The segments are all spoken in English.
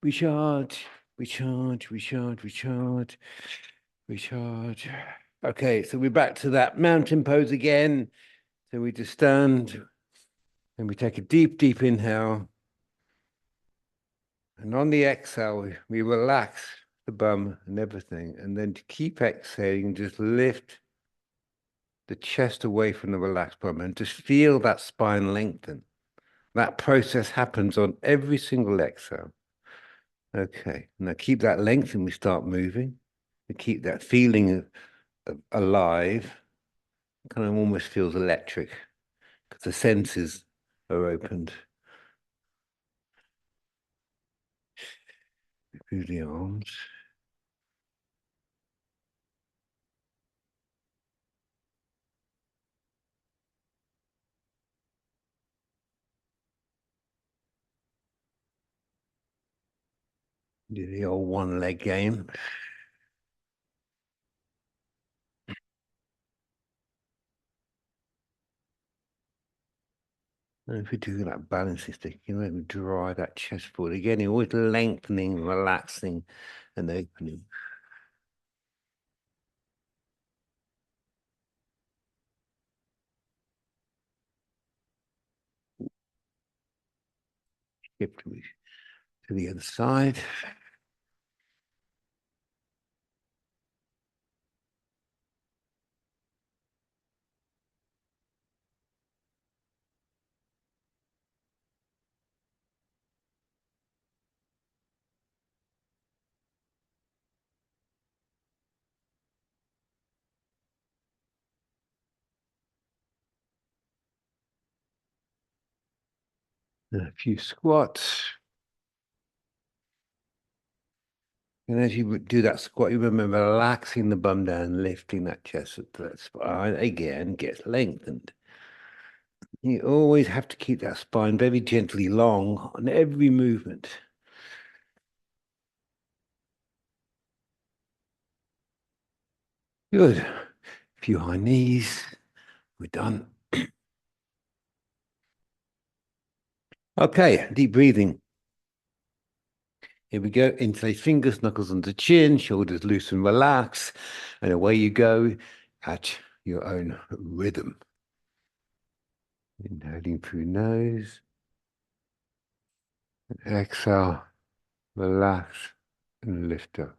Recharge, recharge, recharge, recharge, recharge. Okay, so we're back to that mountain pose again. So we just stand and we take a deep, deep inhale. And on the exhale, we relax the bum and everything. And then to keep exhaling, just lift the chest away from the relaxed bum and just feel that spine lengthen. That process happens on every single exhale. Okay, now keep that length and we start moving. We keep that feeling of alive. Kind of almost feels electric because the senses are opened. Through the arms. Do the old one leg game. And if we do that balancing stick, you know, we drive that chest forward. Again, you're always lengthening, relaxing, and opening. Shift to the other side. And a few squats. And as you do that squat, you remember relaxing the bum down, lifting that chest up to that spine again, gets lengthened. You always have to keep that spine very gently long on every movement. Good. A few high knees. We're done. Okay, deep breathing. Here we go. Interlace fingers, knuckles under chin, shoulders loose and relax. And away you go at your own rhythm. Inhaling through nose. And exhale, relax and lift up.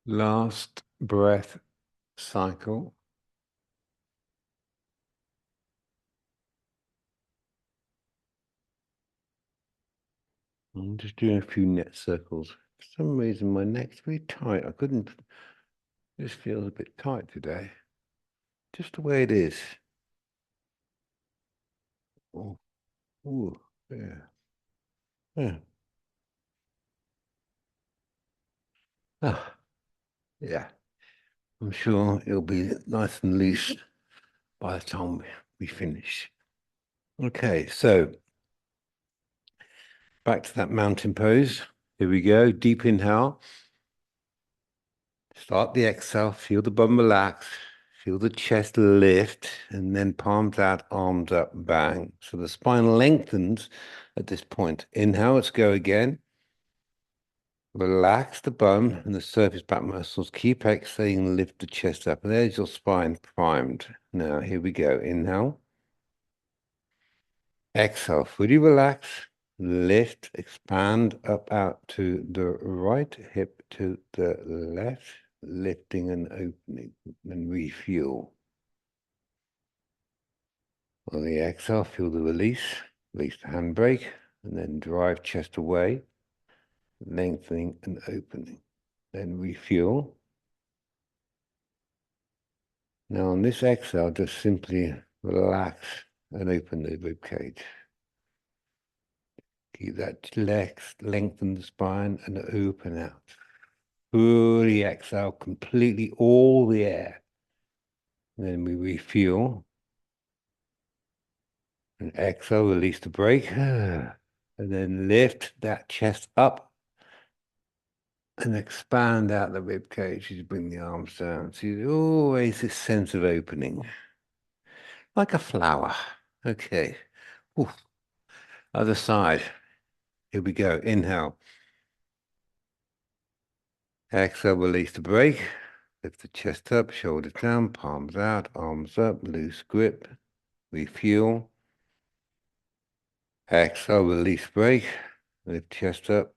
Last breath cycle. I'm just doing a few net circles. For some reason, my neck's very tight. I couldn't, this feels a bit tight today. Just the way it is. Oh, ooh, yeah. Yeah. Ah, yeah. I'm sure it'll be nice and loose by the time we finish. Okay, so back to that mountain pose. Here we go. Deep inhale. Start the exhale. Feel the bum relax. Feel the chest lift and then palms out, arms up, bang. So the spine lengthens at this point. Inhale, let's go again. Relax the bum and the surface back muscles. Keep exhaling, lift the chest up. And there's your spine primed. Now, here we go. Inhale. Exhale, fully relax. Lift, expand up out to the right, hip to the left, lifting and opening, and refuel. On the exhale, feel the release. Release the handbrake, and then drive chest away, lengthening and opening. Then refuel. Now on this exhale, just simply relax and open the rib cage. Keep that legs, lengthen the spine and open out. Fully exhale, completely all the air. And then we refuel. And exhale, release the brake. And then lift that chest up and expand out the rib cage as you bring the arms down. So there's always this sense of opening, like a flower. Okay. Oof. Other side. Here we go. Inhale. Exhale, release the brake. Lift the chest up, shoulders down, palms out, arms up, loose grip. Refuel. Exhale, release brake. Lift chest up.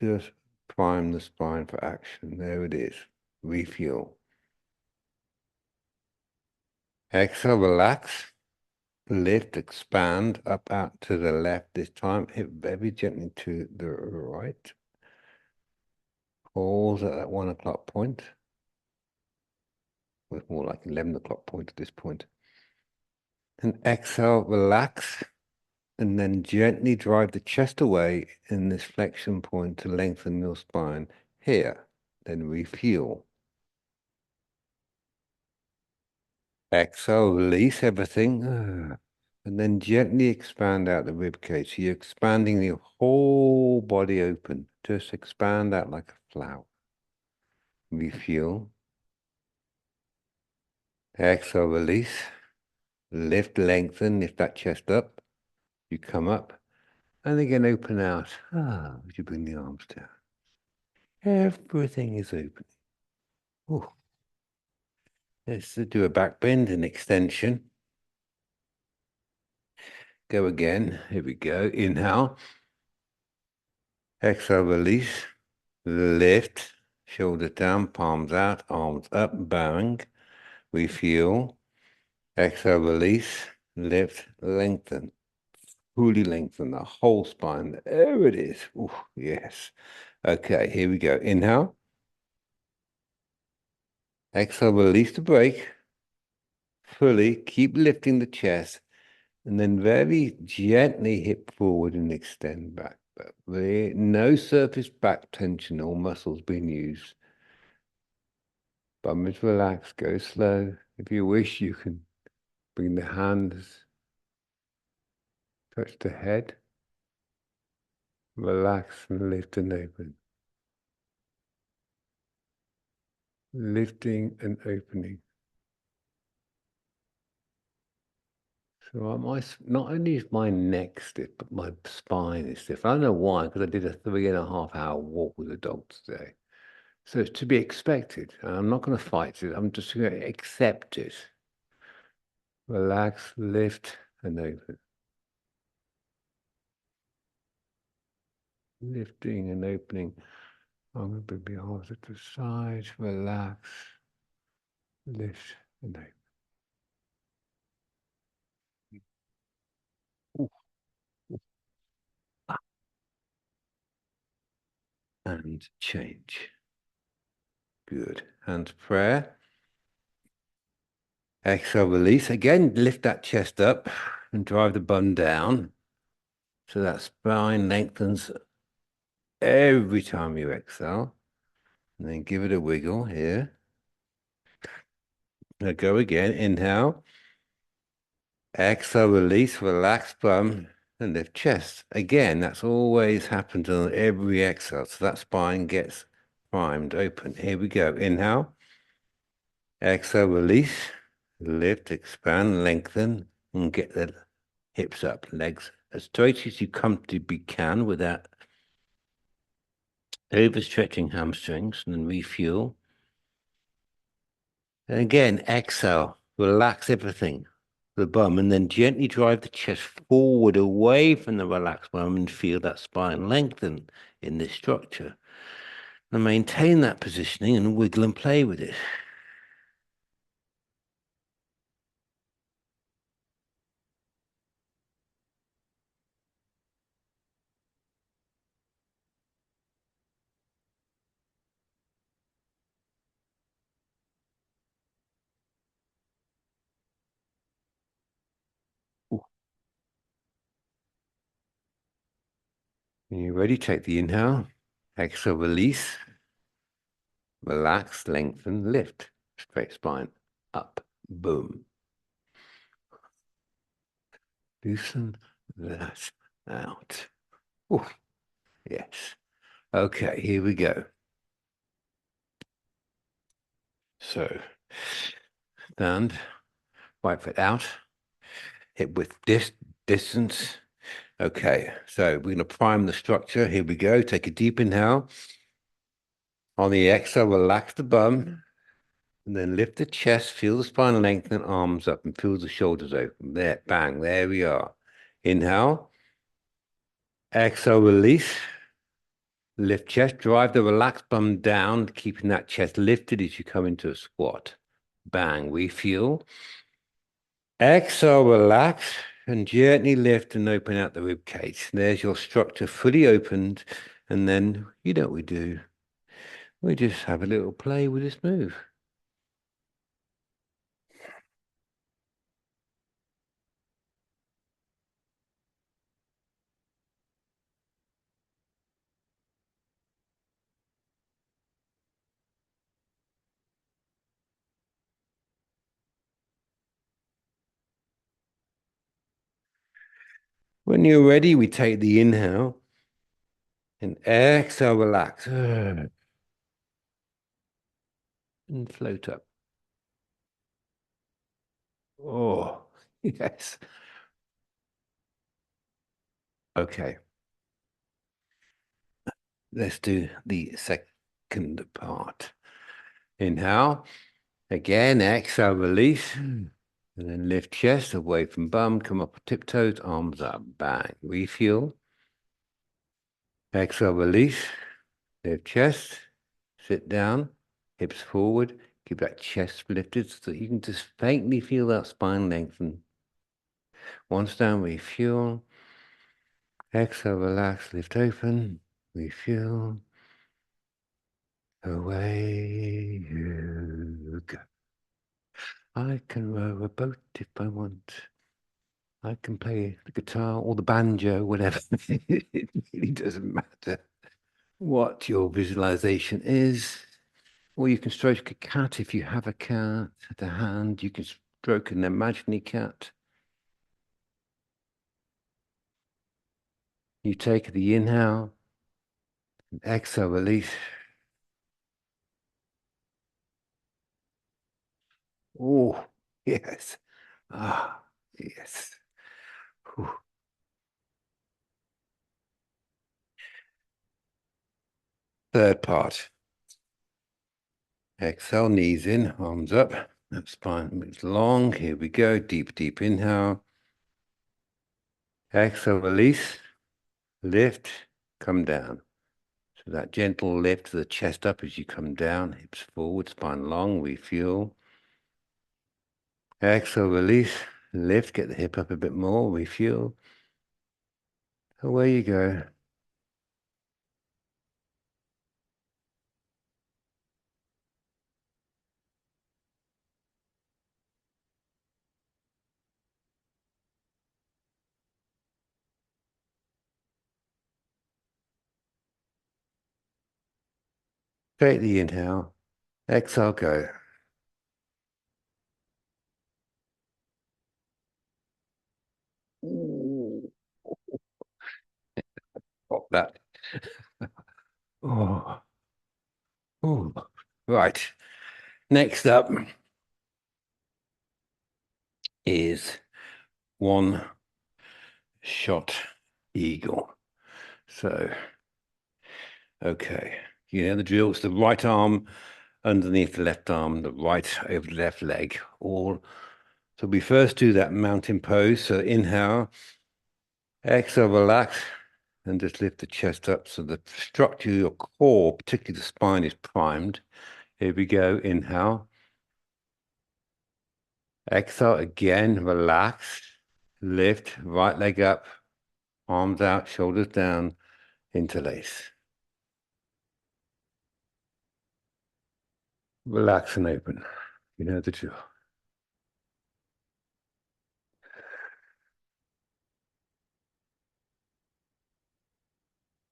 Just prime the spine for action. There it is. Refuel. Exhale, relax. Lift, expand, up, out to the left this time. Hip very gently to the right. Pause at that 1 o'clock point. With more like 11 o'clock point at this point. And exhale, relax. And then gently drive the chest away in this flexion point to lengthen your spine. Here, then refuel. Exhale, release everything. And then gently expand out the rib cage. So you're expanding the whole body open. Just expand out like a flower. Refuel. Exhale, release. Lift, lengthen, lift that chest up. You come up. And again, open out. As you bring the arms down. Everything is open. Ooh. Let's do a back bend and extension. Go again. Here we go. Inhale. Exhale, release. Lift. Shoulders down, palms out, arms up, bowing. Refuel. Exhale, release. Lift, lengthen. Fully lengthen the whole spine. There it is. Ooh, yes. Okay, here we go. Inhale. Exhale, release the brake. Fully. Keep lifting the chest. And then very gently hip forward and extend back. But no surface back tension or muscles being used. Bum is relaxed, go slow. If you wish, you can bring the hands, touch the head, relax and lift and open. Lifting and opening. So not only is my neck stiff, but my spine is stiff. I don't know why, because I did a 3.5 hour walk with the dog today. So it's to be expected. And I'm not going to fight it. I'm just going to accept it. Relax, lift, and open. Lifting and opening. I'm going to bring the arms at the side. Relax, lift, and open. Ooh. And change. Good. And prayer. Exhale, release. Again, lift that chest up and drive the bum down. So that spine lengthens every time you exhale. And then give it a wiggle here. Now go again. Inhale. Exhale, release, relax bum and lift chest. Again, that's always happens on every exhale. So that spine gets primed, open. Here we go. Inhale. Exhale, release. Lift, expand, lengthen, and get the hips up, legs as straight as you comfortably can without overstretching hamstrings, and then refuel. And again, exhale, relax everything, the bum, and then gently drive the chest forward away from the relaxed bum and feel that spine lengthen in this structure. And maintain that positioning and wiggle and play with it. When you're ready, take the inhale, exhale, release, relax, lengthen, lift, straight spine, up, boom. Loosen that out. Ooh, yes. Okay, here we go. So, stand, right foot out, hip width distance. Okay, so we're going to prime the structure. Here we go. Take a deep inhale. On the exhale, relax the bum. And then lift the chest, feel the spine lengthen, arms up, and feel the shoulders open. There, bang, there we are. Inhale. Exhale, release. Lift chest, drive the relaxed bum down, keeping that chest lifted as you come into a squat. Bang, refuel. Exhale, relax, and gently lift and open out the rib cage. There's your structure fully opened. And then, you know what we do? We just have a little play with this move. When you're ready, we take the inhale and exhale, relax. And float up. Oh, yes. Okay, let's do the second part. Inhale. Again, exhale, release. And then lift chest away from bum. Come up tiptoes, arms up. Bang. Refuel. Exhale, release. Lift chest. Sit down. Hips forward. Keep that chest lifted so that you can just faintly feel that spine lengthen. Once down, refuel. Exhale, relax, lift open. Refuel. Away you go. I can row a boat if I want. I can play the guitar or the banjo, whatever. It really doesn't matter what your visualization is. Or you can stroke a cat if you have a cat at the hand. You can stroke an imaginary cat. You take the inhale and exhale, release. Oh, yes. Ah, yes. Whew. Third part. Exhale, knees in, arms up. That spine moves long. Here we go. Deep, deep inhale. Exhale, release. Lift, come down. So that gentle lift to the chest up as you come down. Hips forward, spine long. Refuel. Exhale, release. Lift, get the hip up a bit more. Refuel. Away you go. Take the inhale. Exhale, go. Ooh, pop that. Oh, oh. Right. Next up, one shot eagle. So, okay, you know the drill. It's the right arm underneath the left arm, the right over the left leg. All. So we first do that mountain pose. So inhale, exhale, relax, and just lift the chest up. So the structure of your core, particularly the spine, is primed. Here we go. Inhale. Exhale again, relax, lift, right leg up, arms out, shoulders down, interlace. Relax and open. You know the drill.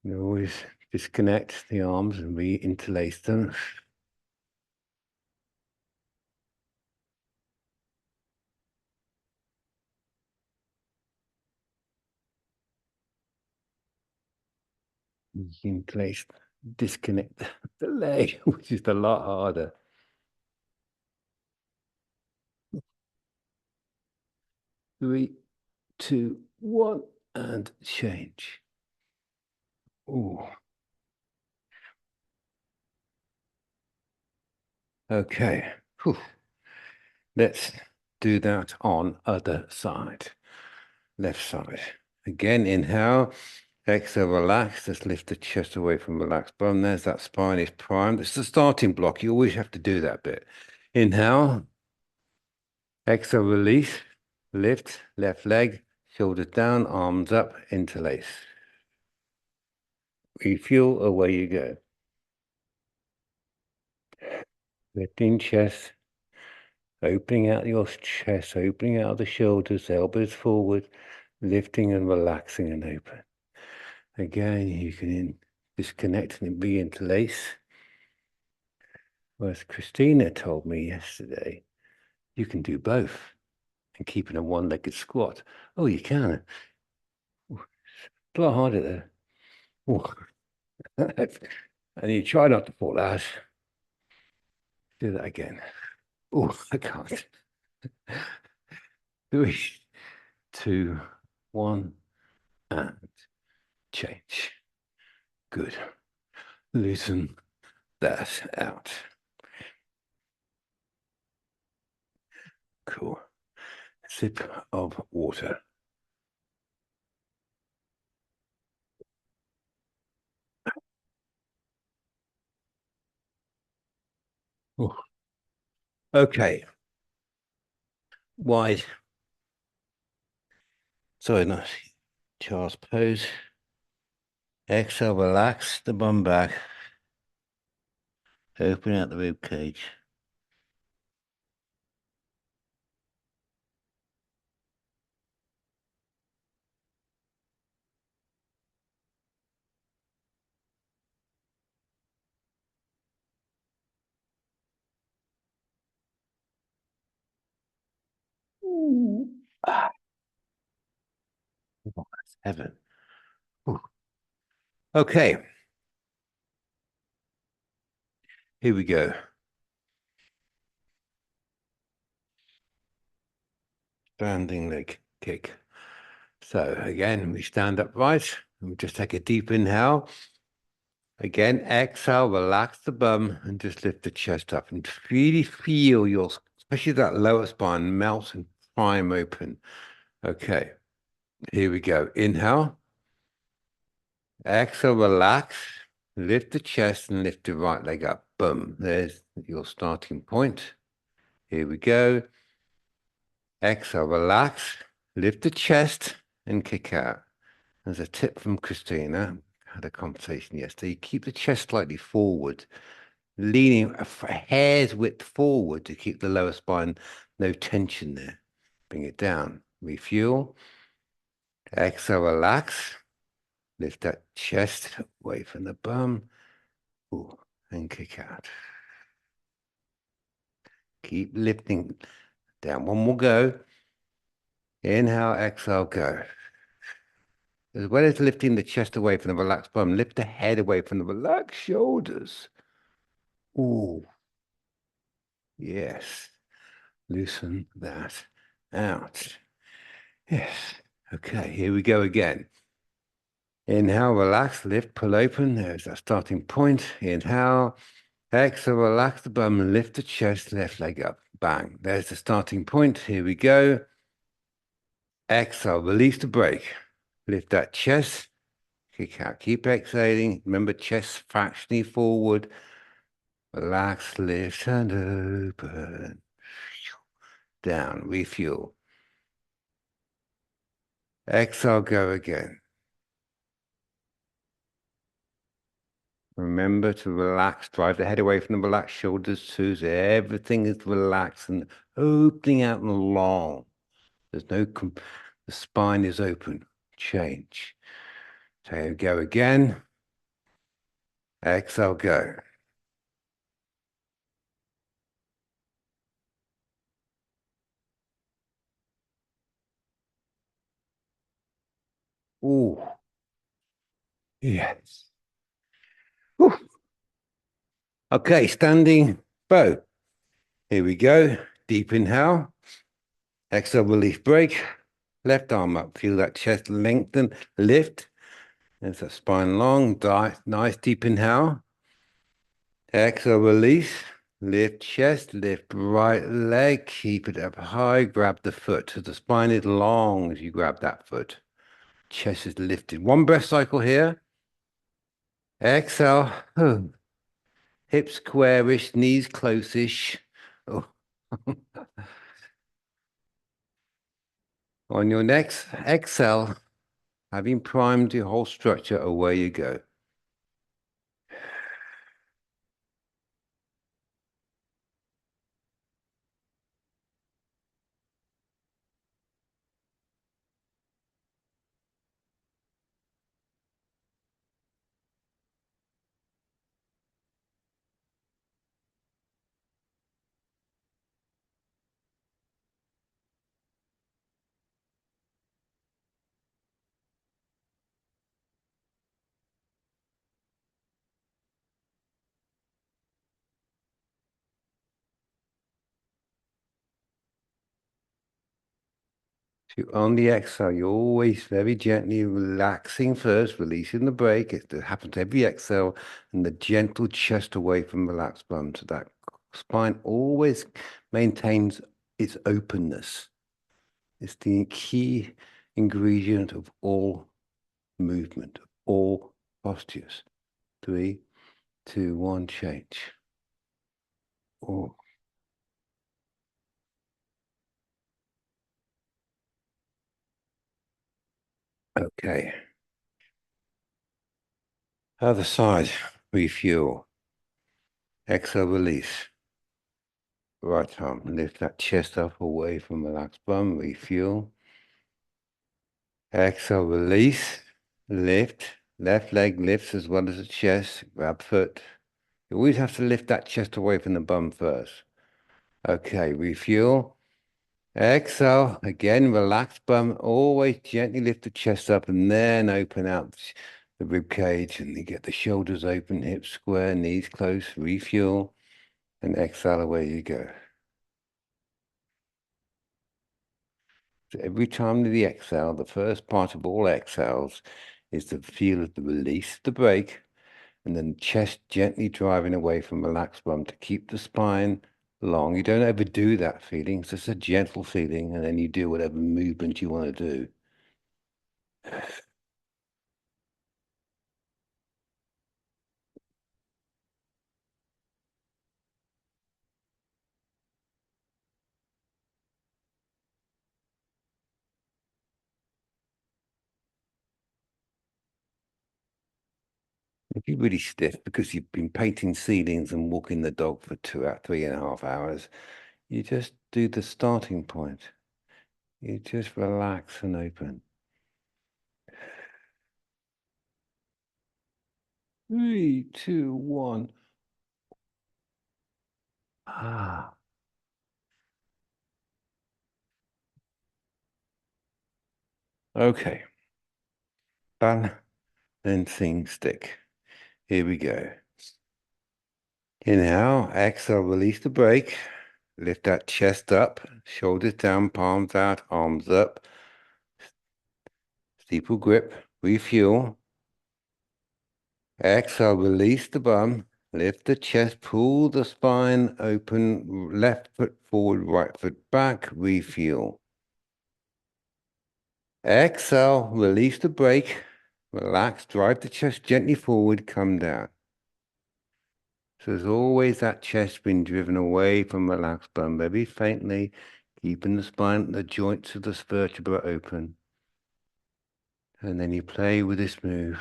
You always disconnect the arms and re-interlace them. Interlace, disconnect the leg, which is a lot harder. 3, 2, 1, and change. Ooh. Okay. Whew. Let's do that on other side. Left side. Again, inhale. Exhale, relax. Just lift the chest away from relaxed bum. There's that spine is primed. It's the starting block. You always have to do that bit. Inhale. Exhale, release. Lift. Left leg. Shoulders down. Arms up. Interlace. Refuel. Away you go. Lifting chest. Opening out your chest. Opening out the shoulders. Elbows forward. Lifting and relaxing and open. Again, you can disconnect and re-interlace. Whereas Christina told me yesterday, you can do both and keep in a one-legged squat. Oh, you can. A lot harder there. And you try not to fall out. Do that again. Oh, I can't. 3, 2, 1, and change. Good. Loosen that out. Cool. Sip of water. Oh. Okay. Wide. Sorry, not child's pose. Exhale, relax the bum back. Open out the rib cage. Ooh. Ah, oh, that's heaven. Ooh. Okay, here we go. Standing leg kick. So again, we stand upright and we just take a deep inhale. Again, exhale, relax the bum and just lift the chest up and really feel your, especially that lower spine, melt and prime open. Okay, here we go. Inhale. Exhale, relax. Lift the chest and lift the right leg up. Boom. There's your starting point. Here we go. Exhale, relax. Lift the chest and kick out. There's a tip from Christina. Had a conversation yesterday. Keep the chest slightly forward, leaning a hair's width forward to keep the lower spine, no tension there. Bring it down. Refuel. Exhale, relax. Lift that chest away from the bum. Ooh, and kick out. Keep lifting down. One more go. Inhale, exhale, go. As well as lifting the chest away from the relaxed bum, lift the head away from the relaxed shoulders. Ooh, yes. Loosen that out. Yes. Okay, here we go again. Inhale, relax, lift, pull open. There's that starting point. Inhale, exhale, relax the bum and lift the chest, left leg up. Bang. There's the starting point. Here we go. Exhale, release the brake. Lift that chest, kick out. Keep exhaling. Remember, chest fractionally forward. Relax, lift, and open. Down, refuel. Exhale, go again. Remember to relax, drive the head away from the relaxed shoulders too, so everything is relaxed and opening out and long. There's no, the spine is open. Change. So go again. Exhale, go. Ooh, yes. Ooh. Okay, standing bow. Here we go. Deep inhale. Exhale, relief break. Left arm up. Feel that chest lengthen. Lift. There's that spine long. Nice deep inhale. Exhale, release. Lift chest, lift right leg. Keep it up high. Grab the foot. So the spine is long as you grab that foot. Chest is lifted. One breath cycle here. Exhale. Hips squarish, knees close-ish. Oh. On your next exhale, having primed your whole structure, away you go. So on the exhale, you're always very gently relaxing first, releasing the brake. It happens every exhale, and the gentle chest away from relaxed bum. So that spine always maintains its openness. It's the key ingredient of all movement, all postures. 3, 2, 1, change. Oh, okay. Other side, refuel. Exhale, release. Right arm, lift that chest up away from relaxed bum, refuel. Exhale, release. Lift. Left leg lifts as well as the chest. Grab foot. You always have to lift that chest away from the bum first. Okay, refuel. Exhale. Again, relax bum. Always gently lift the chest up and then open out the rib cage and you get the shoulders open, hips square, knees close. Refuel and exhale, away you go. So every time the exhale, the first part of all exhales is the feel of the release, the break, and then chest gently driving away from relaxed bum to keep the spine long. You don't overdo that feeling. It's just a gentle feeling, and then you do whatever movement you want to do. If you're really stiff because you've been painting ceilings and walking the dog for 3.5 hours, you just do the starting point. You just relax and open. 3, 2, 1. Ah, okay. Balancing stick. Here we go. Inhale, exhale, release the brake. Lift that chest up, shoulders down, palms out, arms up. Steeple grip, refuel. Exhale, release the bum, lift the chest, pull the spine open, left foot forward, right foot back, refuel. Exhale, release the brake, relax, drive the chest gently forward, come down. So there's always that chest being driven away from relaxed bum, very faintly, keeping the spine, the joints of the vertebra open. And then you play with this move.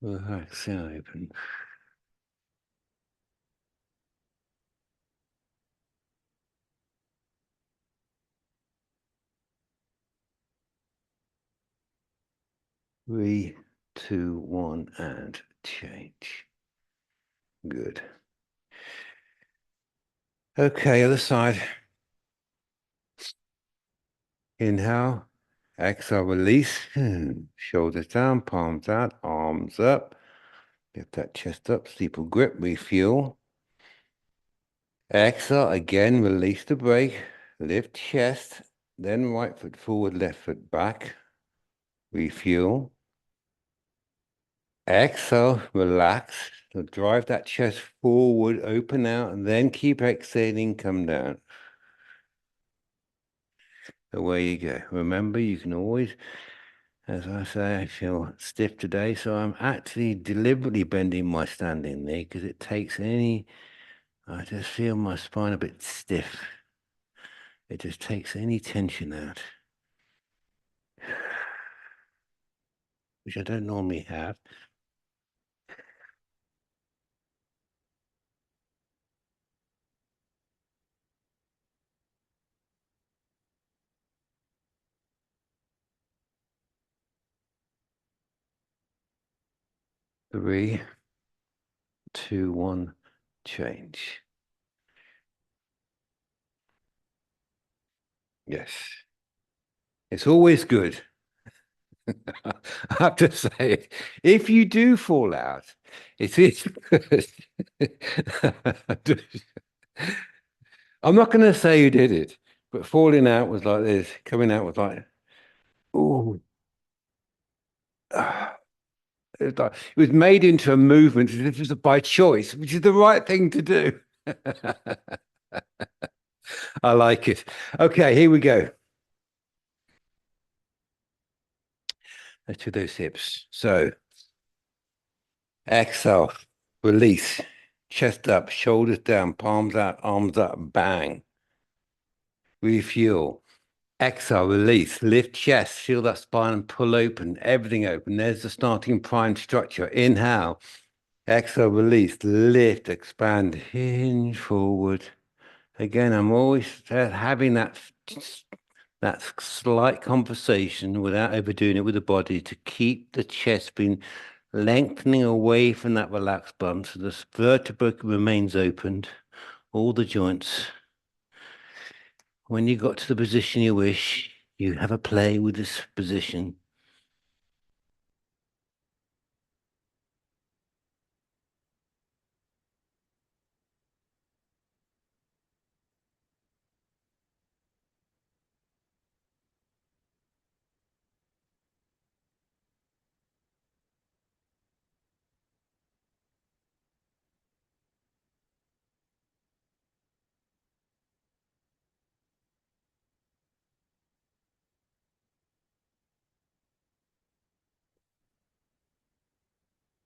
Relax and open. Three, two, one, and change. Good. Okay, other side. Inhale. Exhale, release. Shoulders down, palms out, arms up. Get that chest up, steeple grip, refuel. Exhale, again, release the brake. Lift chest, then right foot forward, left foot back. Refuel. Exhale, relax. So drive that chest forward, open out, and then keep exhaling, come down. Away you go. Remember, you can always, as I say, I feel stiff today, so I'm actually deliberately bending my standing knee because it takes any, I just feel my spine a bit stiff. It just takes any tension out, which I don't normally have. Three, two, one, change. Yes. It's always good. I have to say, if you do fall out, it is good. I'm not going to say you did it, but falling out was like this. Coming out was like, oh, it was made into a movement as if it was by choice, which is the right thing to do. I like it. Okay, here we go. To those hips. So exhale, release, chest up, shoulders down, palms out, arms up, bang. Refuel. Exhale, release, lift chest, feel that spine and pull open, everything open. There's the starting prime structure. Inhale, exhale, release, lift, expand, hinge forward. Again, I'm always having that slight conversation without overdoing it with the body to keep the chest being lengthening away from that relaxed bum so the vertebra remains opened, all the joints. When you got to the position you wish, you have a play with this position.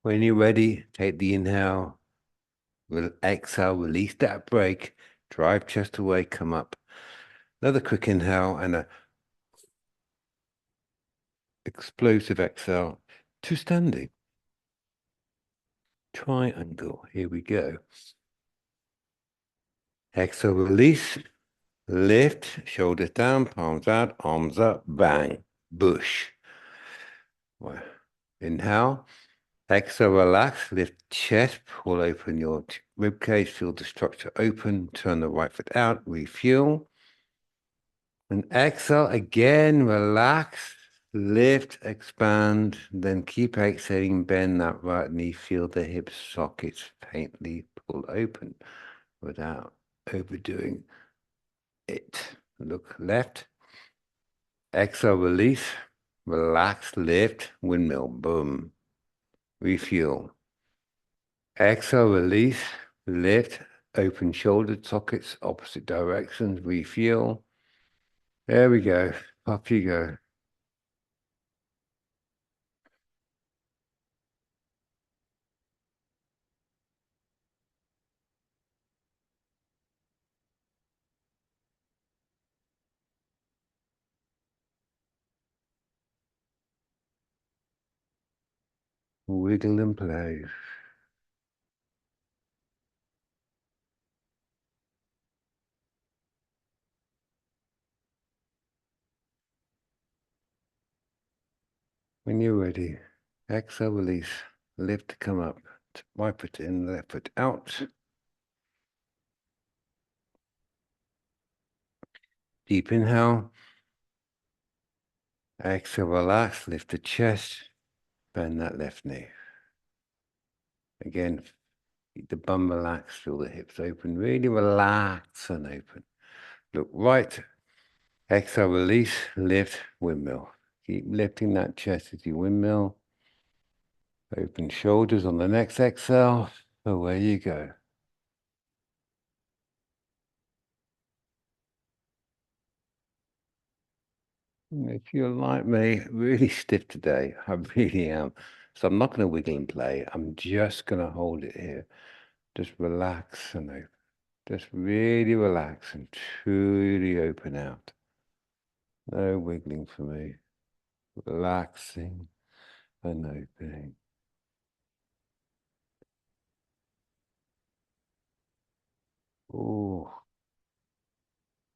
When you're ready, take the inhale, exhale, release that break, drive chest away, come up. Another quick inhale and a explosive exhale to standing. Triangle. Here we go. Exhale, release, lift, shoulders down, palms out, arms up, bang, bush. Inhale, exhale, relax, lift chest, pull open your rib cage, feel the structure open, turn the right foot out, refuel. And exhale again, relax, lift, expand, then keep exhaling, bend that right knee, feel the hip sockets faintly pull open without overdoing it. Look left, exhale, release, relax, lift, windmill, boom, refuel. Exhale, release, lift, open shoulder sockets, opposite directions, refuel. There we go, up you go. Wiggle and play. When you're ready, exhale, release, lift, come up, right foot in, left foot out. Deep inhale. Exhale, relax, lift the chest, bend that left knee. Again, keep the bum relaxed, feel the hips open, really relax and open. Look right, exhale, release, lift, windmill. Keep lifting that chest as you windmill. Open shoulders on the next exhale, away you go. If you're like me, really stiff today, I really am. So I'm not going to wiggle and play. I'm just going to hold it here. Just relax and open. Just really relax and truly open out. No wiggling for me. Relaxing and opening. Oh,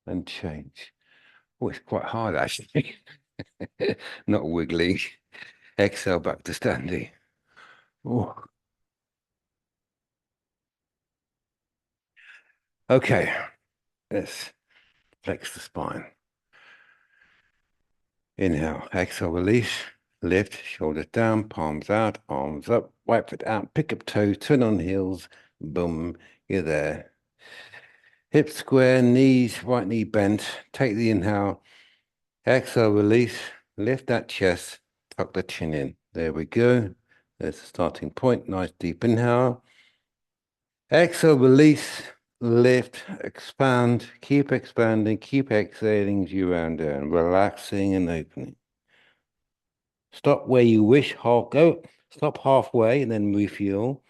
and change. Oh, it's quite hard actually. Not wiggling. Exhale back to standing. Oh. Okay, let's flex the spine. Inhale, exhale, release. Lift, shoulders down, palms out, arms up, right foot out, pick up toes, turn on heels, boom, you're there. Hips square, knees, right knee bent. Take the inhale. Exhale, release. Lift that chest. Tuck the chin in. There we go. There's the starting point. Nice deep inhale. Exhale, release. Lift, expand. Keep expanding. Keep exhaling as you round down. Relaxing and opening. Stop where you wish. Go. Stop halfway and then refuel.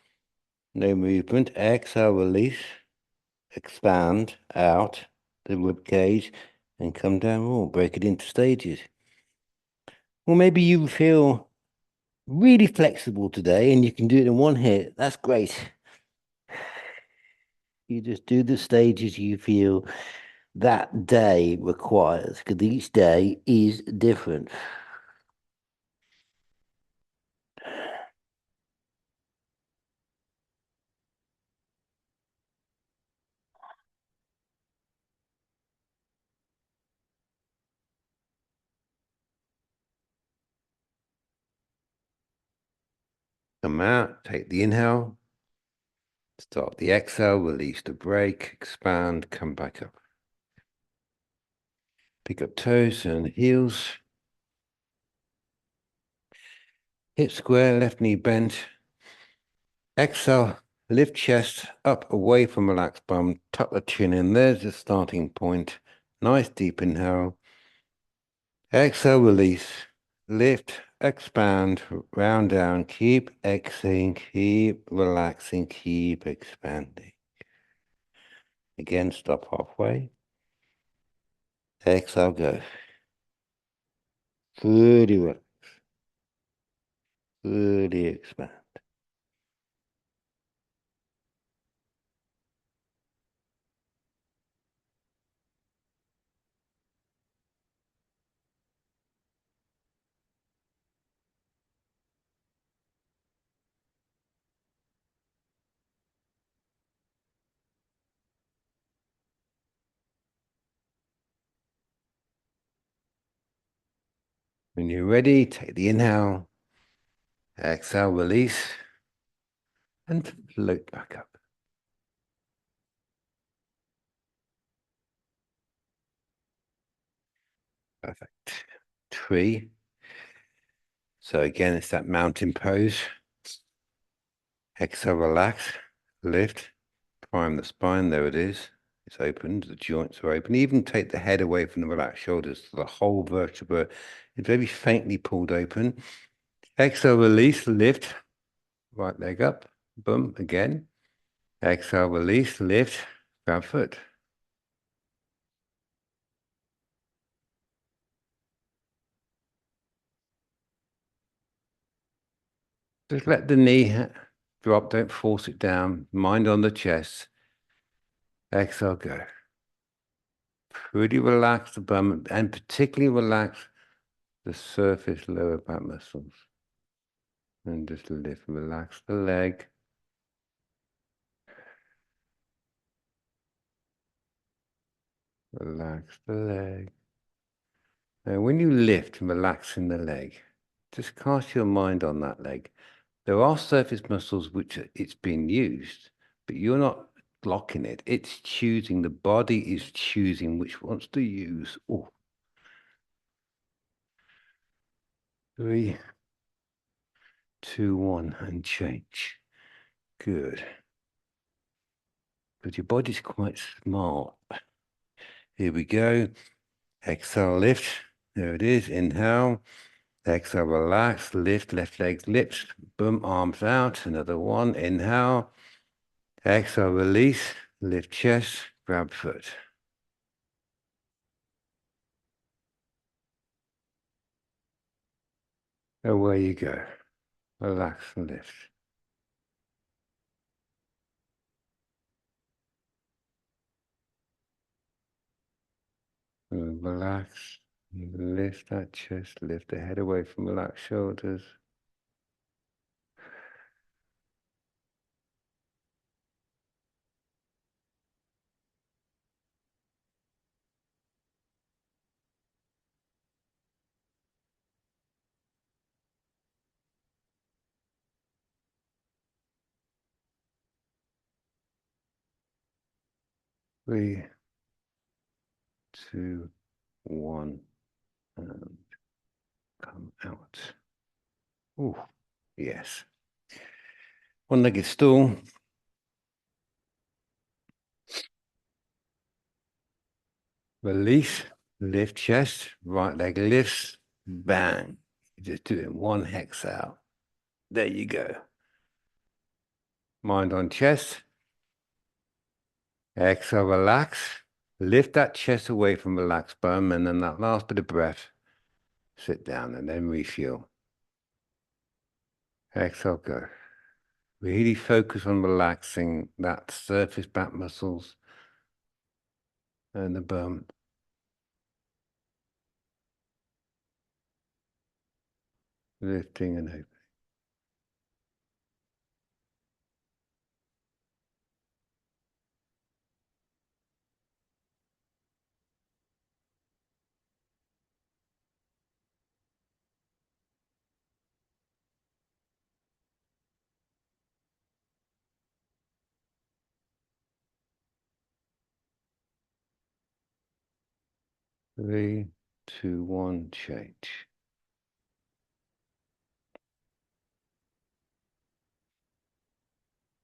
No movement. Exhale, release. Expand out the rib cage and come down more. Break it into stages. Or maybe you feel really flexible today and you can do it in one hit. That's great. You just do the stages you feel that day requires, because each day is different. Come out, take the inhale, start the exhale, release the break, expand, come back up. Pick up toes and heels. Hip square, left knee bent. Exhale, lift chest up away from relaxed bum, tuck the chin in. There's the starting point. Nice deep inhale. Exhale, release. Lift, expand, round down. Keep exhaling, keep relaxing, keep expanding. Again, stop halfway. Exhale, go. Fully relax. Fully expand. When you're ready, take the inhale, exhale, release, and float back up. Perfect. 3. So again, it's that mountain pose. Exhale, relax, lift, prime the spine. There it is. It's opened. The joints are open. Even take the head away from the relaxed shoulders. So the whole vertebra is very faintly pulled open. Exhale, release, lift. Right leg up. Boom. Again. Exhale, release, lift. Grab foot. Just let the knee drop. Don't force it down. Mind on the chest. Exhale, go. Pretty relax the bum and particularly relax the surface lower back muscles. And just lift, relax the leg. Relax the leg. Now, when you lift and relax in the leg, just cast your mind on that leg. There are surface muscles which it's being used, but you're not blocking it. It's choosing. The body is choosing which ones to use. Oh. 3, 2, 1, and change. Good. But your body's quite smart. Here we go. Exhale, lift. There it is. Inhale. Exhale, relax. Lift. Left leg lifts. Boom. Arms out. Another one. Inhale. Exhale, release. Lift chest. Grab foot. Away you go. Relax and lift. And relax. Lift that chest. Lift the head away from relaxed shoulders. Three, 2, 1, and come out. Oh, yes. One-legged stool. Release, lift chest, right leg lifts, bang. Just do it in one exhale. There you go. Mind on chest. Exhale, relax. Lift that chest away from relaxed bum, and then that last bit of breath, sit down and then refuel. Exhale, go. Really focus on relaxing that surface back muscles and the bum. Lifting and opening. 3, 2, 1, change.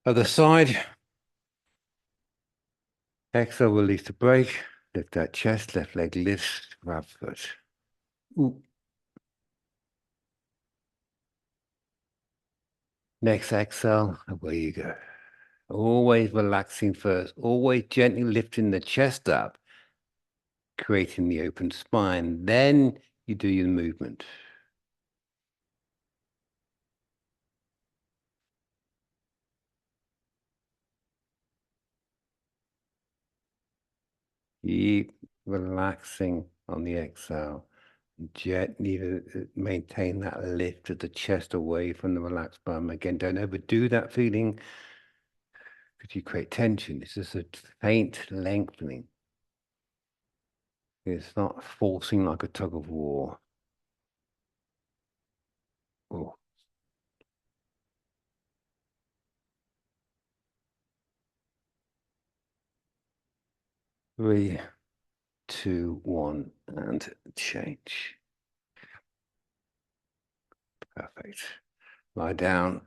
Other side. Exhale, release the break. Lift that chest, left leg lifts, grab foot. Ooh. Next exhale, away you go. Always relaxing first, always gently lifting the chest up, creating the open spine. Then you do your movement. Keep relaxing on the exhale. Gently maintain that lift of the chest away from the relaxed bum. Again, don't overdo that feeling because you create tension. It's just a faint lengthening. It's not forcing like a tug of war. Oh. 3, 2, 1, and change. Perfect. Lie down.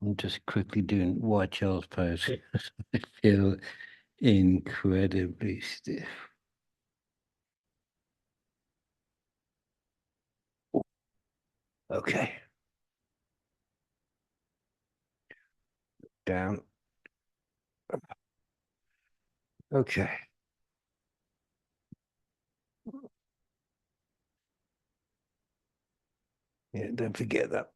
I'm just quickly doing white child's pose. I feel incredibly stiff. Okay. Down. Okay. Yeah, don't forget that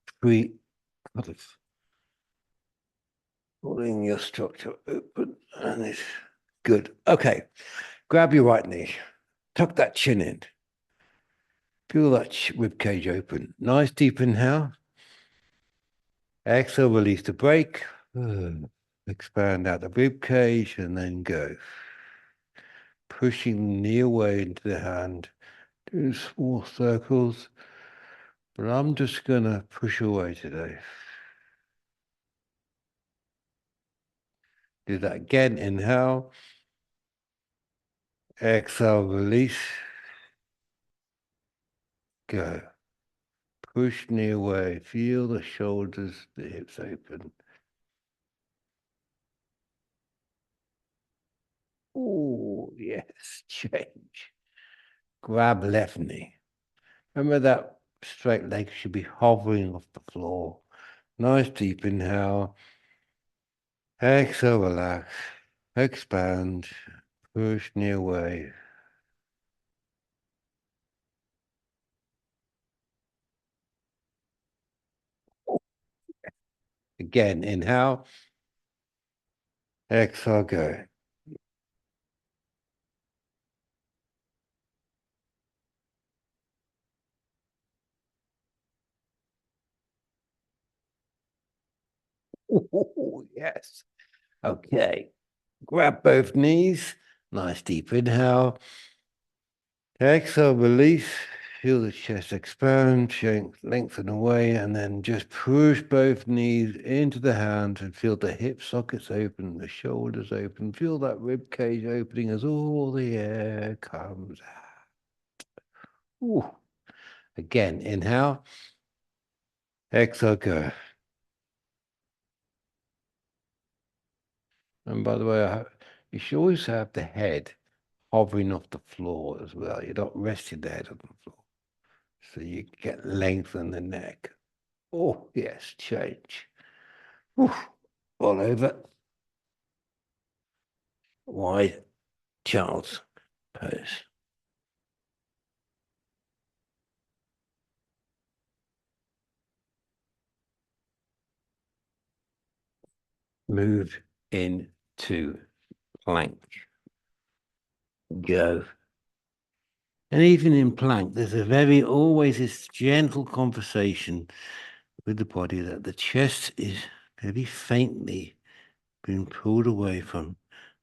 pulling your structure open, and it's good. Okay. Grab your right knee. Tuck that chin in. Feel that rib cage open. Nice deep inhale. Exhale, release the break. Expand out the rib cage and then go. Pushing the knee away into the hand. Do small circles. But I'm just going to push away today. Do that again. Inhale. Exhale, release. Go. Push knee away. Feel the shoulders, the hips open. Oh, yes. Change. Grab left knee. Remember that straight leg should be hovering off the floor. Nice deep inhale. Exhale, relax. Expand. Push knee away. Again, inhale. Exhale, go. Ooh, yes. Okay. Grab both knees. Nice deep inhale. Exhale, release. Feel the chest expand, lengthen away, and then just push both knees into the hands and feel the hip sockets open, the shoulders open. Feel that rib cage opening as all the air comes out. Ooh. Again, inhale. Exhale, go. And by the way, you should always have the head hovering off the floor as well. You're not resting the head on the floor. So you get length in the neck. Oh, yes, change. Ooh. All over. Wide child's pose. Move into plank. Go. And even in plank, there's always this gentle conversation with the body that the chest is very faintly being pulled away from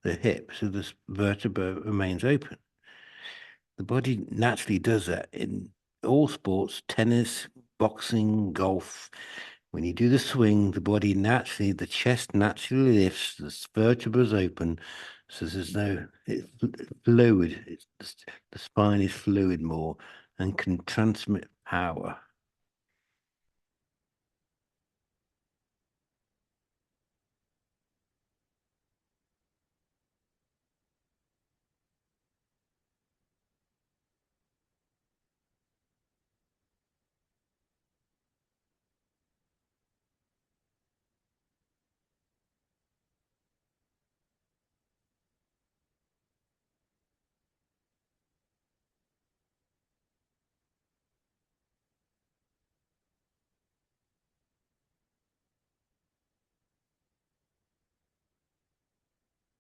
the hip, so the vertebra remains open. The body naturally does that in all sports, tennis, boxing, golf. When you do the swing, the chest naturally lifts, the vertebrae open, so there's fluid. The spine is fluid more and can transmit power.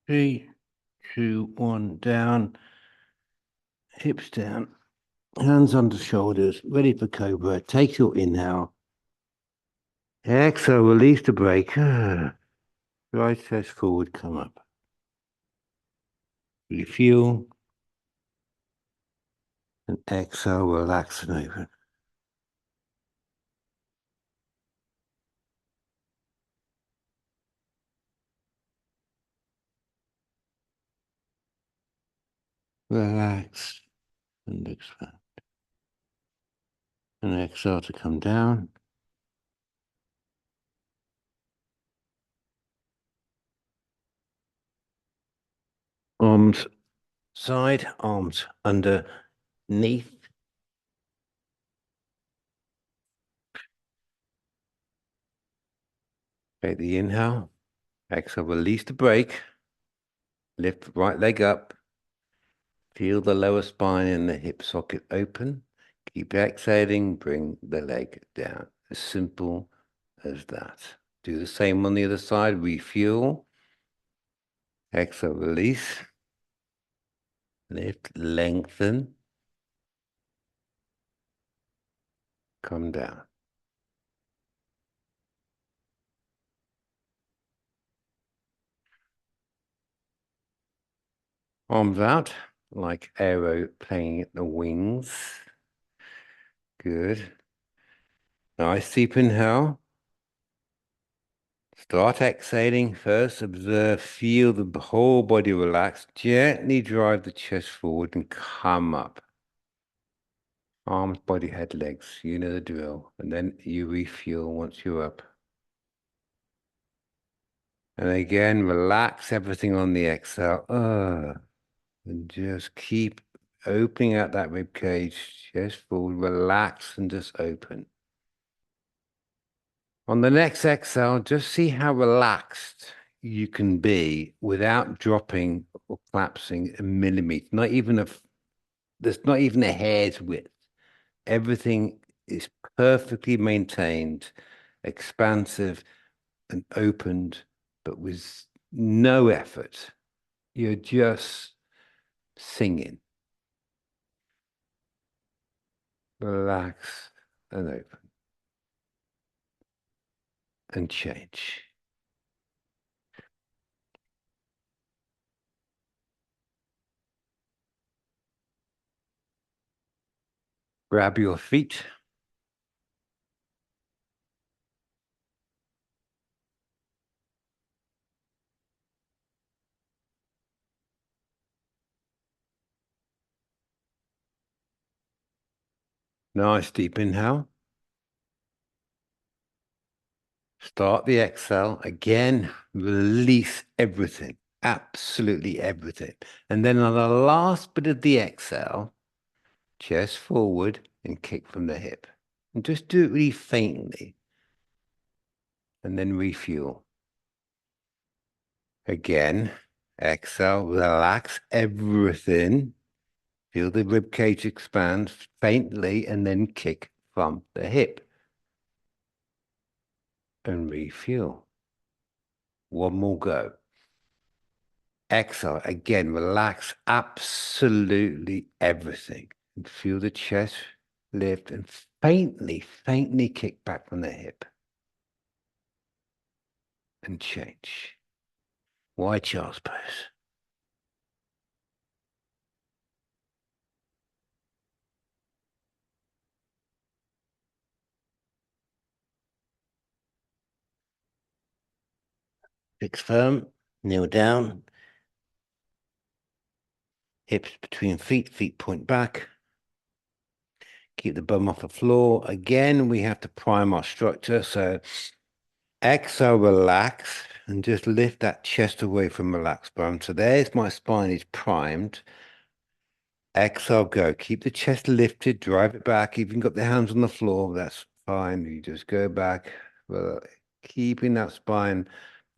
3, 2, 1, down, hips down, hands under shoulders, ready for cobra. Take your inhale. Exhale, release the break. Right chest forward, come up. You feel And exhale, relax and open. Relax and expand. And exhale to come down. Arms side, arms underneath. Take the inhale. Exhale, release the brake. Lift the right leg up. Feel the lower spine and the hip socket open. Keep exhaling, bring the leg down. As simple as that. Do the same on the other side. Refuel. Exhale, release. Lift, lengthen. Come down. Arms out, like aeroplane at the wings. Good. Nice deep inhale. Start exhaling first. Observe, feel the whole body relax. Gently drive the chest forward and come up. Arms, body, head, legs. You know the drill. And then you refuel once you're up. And again, relax everything on the exhale. And just keep opening out that rib cage, chest forward, relax and just open. On the next exhale, just see how relaxed you can be without dropping or collapsing a millimeter. There's not even a hair's width. Everything is perfectly maintained, expansive and opened, but with no effort. You're just singing. Relax and open and change. Grab your feet. Nice deep inhale. Start the exhale. Again, release everything, absolutely everything. And then on the last bit of the exhale, chest forward and kick from the hip. And just do it really faintly. And then refuel. Again, exhale, relax everything. Feel the rib cage expand faintly and then kick from the hip. And refuel. One more go. Exhale. Again, relax absolutely everything. And feel the chest lift and faintly kick back from the hip. And change. Wide child's pose. Fix firm. Kneel down. Hips between feet. Feet point back. Keep the bum off the floor. Again, we have to prime our structure. So exhale, relax, and just lift that chest away from relaxed bum. So there's my spine is primed. Exhale, go. Keep the chest lifted, drive it back. Even got the hands on the floor, that's fine. You just go back, well, keeping that spine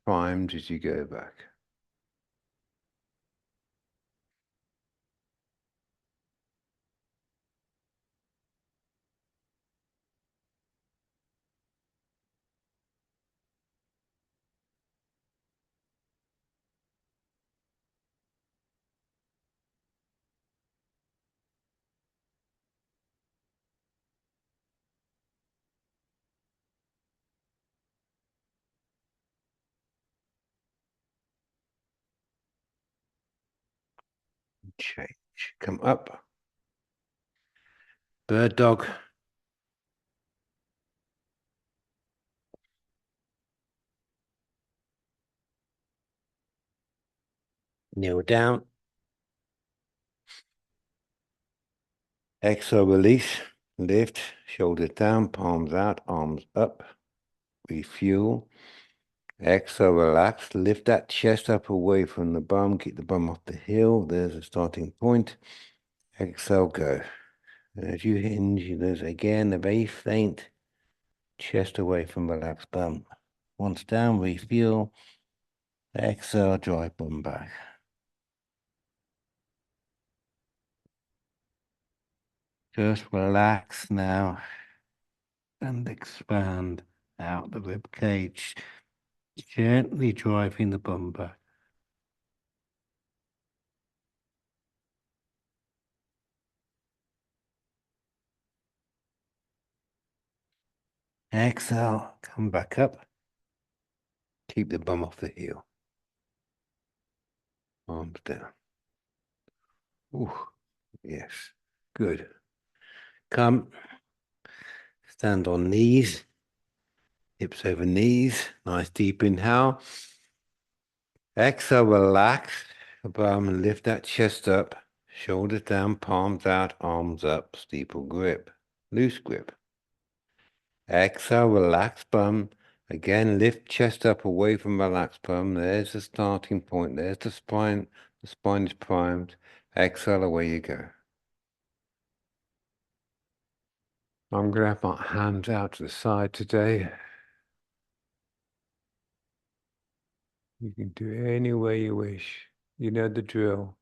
primed as you go back. Change. Come up. Bird dog. Kneel down. Exhale, release. Lift, shoulders down, palms out, arms up. Refuel. Exhale, relax. Lift that chest up away from the bum. Keep the bum off the heel. There's a starting point. Exhale, go. And as you hinge, there's again a very faint chest away from relaxed bum. Once down, refuel. Exhale, drive bum back. Just relax now and expand out the rib cage, gently driving the bum back. Exhale, come back up. Keep the bum off the heel. Arms down. Ooh, yes, good. Come, stand on knees, hips over knees. Nice deep inhale. Exhale, relax the bum and lift that chest up. Shoulders down, palms out, arms up, steeple grip, loose grip. Exhale, relax bum. Again, lift chest up away from relaxed bum. There's the starting point. There's the spine. The spine is primed. Exhale, away you go. I'm going to have my hands out to the side today. You can do it any way you wish. You know the drill.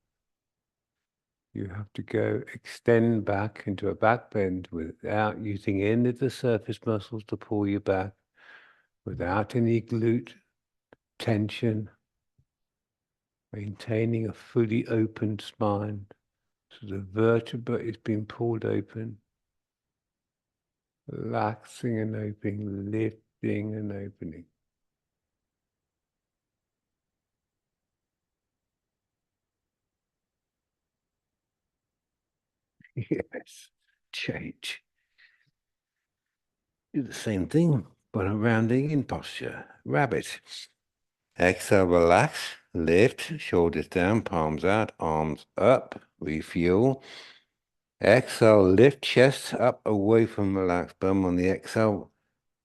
You have to go extend back into a back bend without using any of the surface muscles to pull you back, without any glute tension, maintaining a fully open spine. So the vertebra is being pulled open, relaxing and opening, lifting and opening. Yes, change. Do the same thing, but a rounding in posture. Rabbit. Exhale, relax, lift, shoulders down, palms out, arms up, refuel. Exhale, lift chest up away from relaxed bum on the exhale.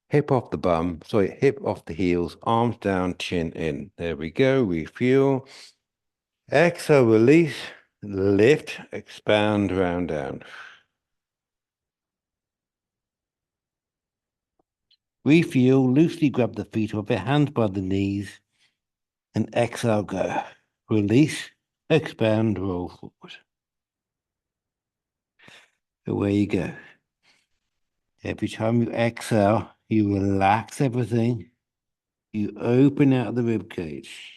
Hip off the bum, sorry, hip off the heels, arms down, chin in. There we go, refuel. Exhale, release, lift, expand, round down. Refuel, loosely grab the feet up, hands by the knees, and exhale, go. Release, expand, roll forward. Away you go. Every time you exhale, you relax everything. You open out the rib cage.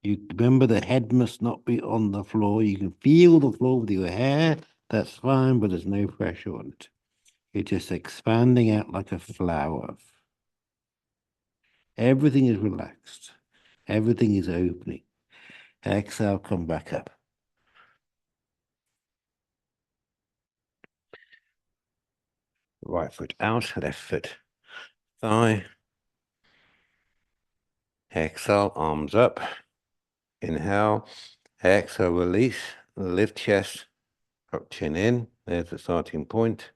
You remember the head must not be on the floor. You can feel the floor with your hair. That's fine, but there's no pressure on it. You're just expanding out like a flower. Everything is relaxed. Everything is opening. Exhale, come back up. Right foot out, left foot thigh. Exhale, arms up. Inhale. Exhale, release. Lift chest. Up, chin in. There's the starting point.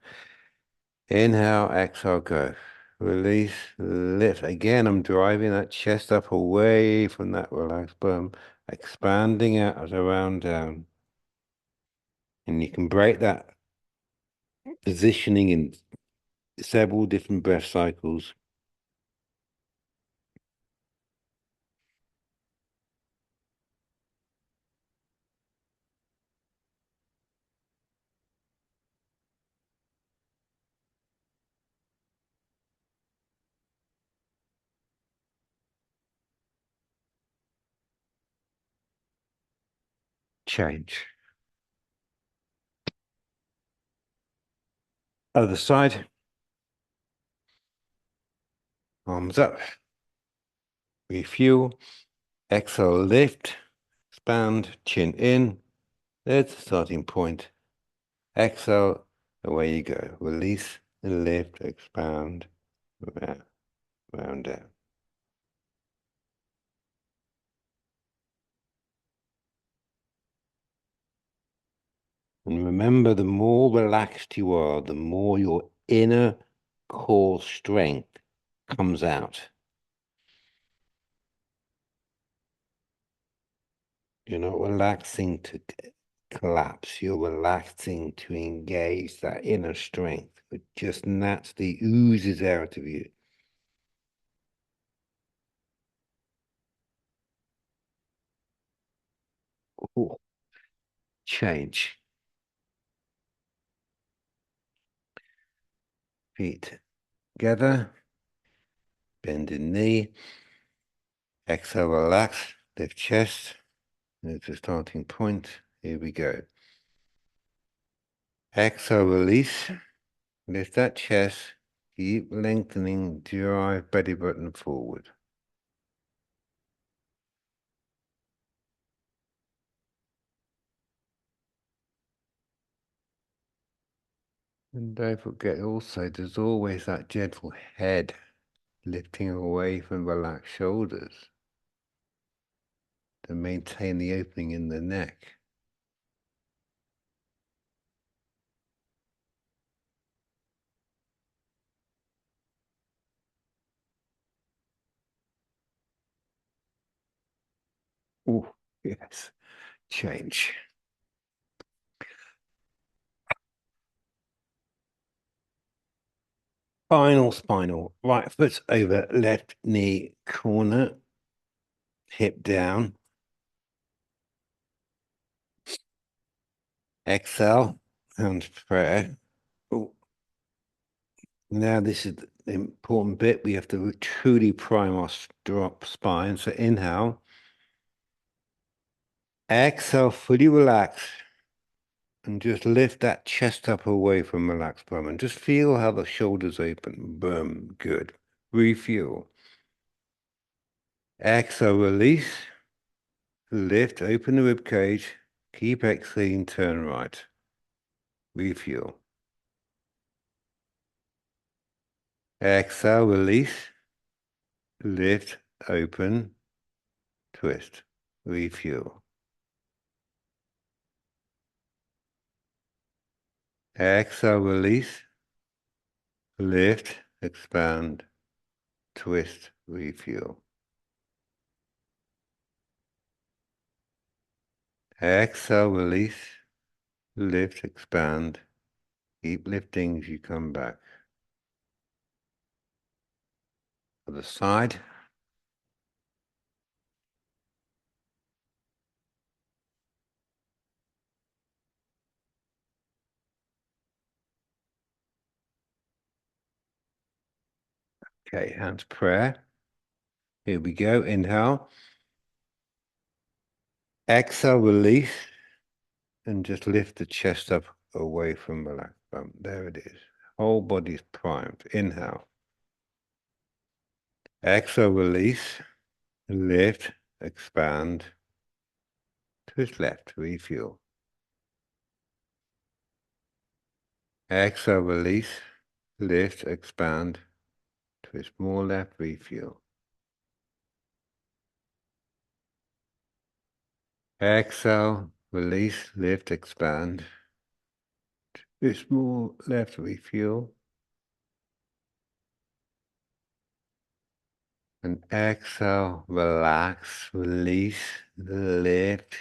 Inhale, exhale, go. Release, lift. Again, I'm driving that chest up away from that relaxed bum, expanding out as I round down. And you can break that positioning in several different breath cycles. Change. Other side. Arms up. Refuel. Exhale, lift. expand, chin in. There's the starting point. Exhale, away you go. Release and lift, expand, round down. And remember, the more relaxed you are, the more your inner core strength comes out. You're not relaxing to collapse. You're relaxing to engage that inner strength. It just naturally oozes out of you. Ooh, change. Feet together. Bend in knee. Exhale, relax. Lift chest. There's the starting point. Here we go. Exhale, release. Lift that chest. Keep lengthening. Drive belly button forward. And don't forget also, there's always that gentle head lifting away from relaxed shoulders to maintain the opening in the neck. Oh, yes. Change. Final spinal. Right foot over left knee corner. Hip down. Exhale. Hands prayer. Oh. Now this is the important bit. We have to truly prime our drop spine. So inhale. Exhale, fully relax. And just lift that chest up away from relaxed bum. And just feel how the shoulders open. Boom. Good. Refuel. Exhale, release. Lift, open the rib cage. Keep exhaling, turn right. Refuel. Exhale, release. Lift, open, twist. Refuel. Exhale, release. Lift, expand, twist, refuel. Exhale, release. Lift, expand. Keep lifting as you come back. Other side. Okay, hands prayer. Here we go. Inhale. Exhale, release. And just lift the chest up away from the relaxed bum. There it is. Whole body's primed. Inhale. Exhale, release. Lift, expand. Twist left, refuel. Exhale, release. Lift, expand. Twist more left, refuel. Exhale, release, lift, expand. Twist more left, refuel. And exhale, relax, release, lift.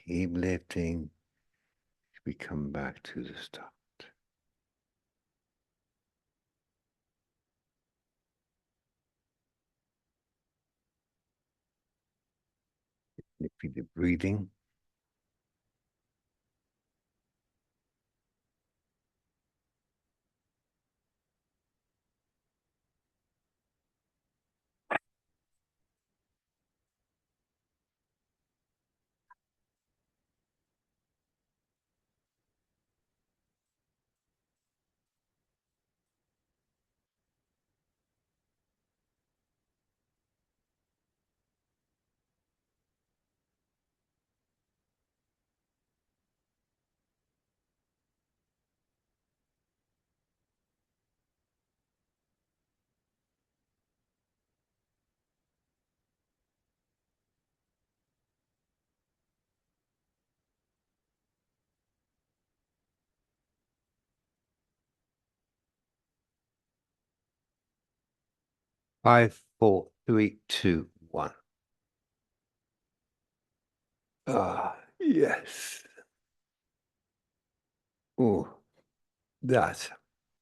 Keep lifting. We come back to the start. Repeat the breathing. 5, 4, 3, 2, 1. Ah, yes. Oh, that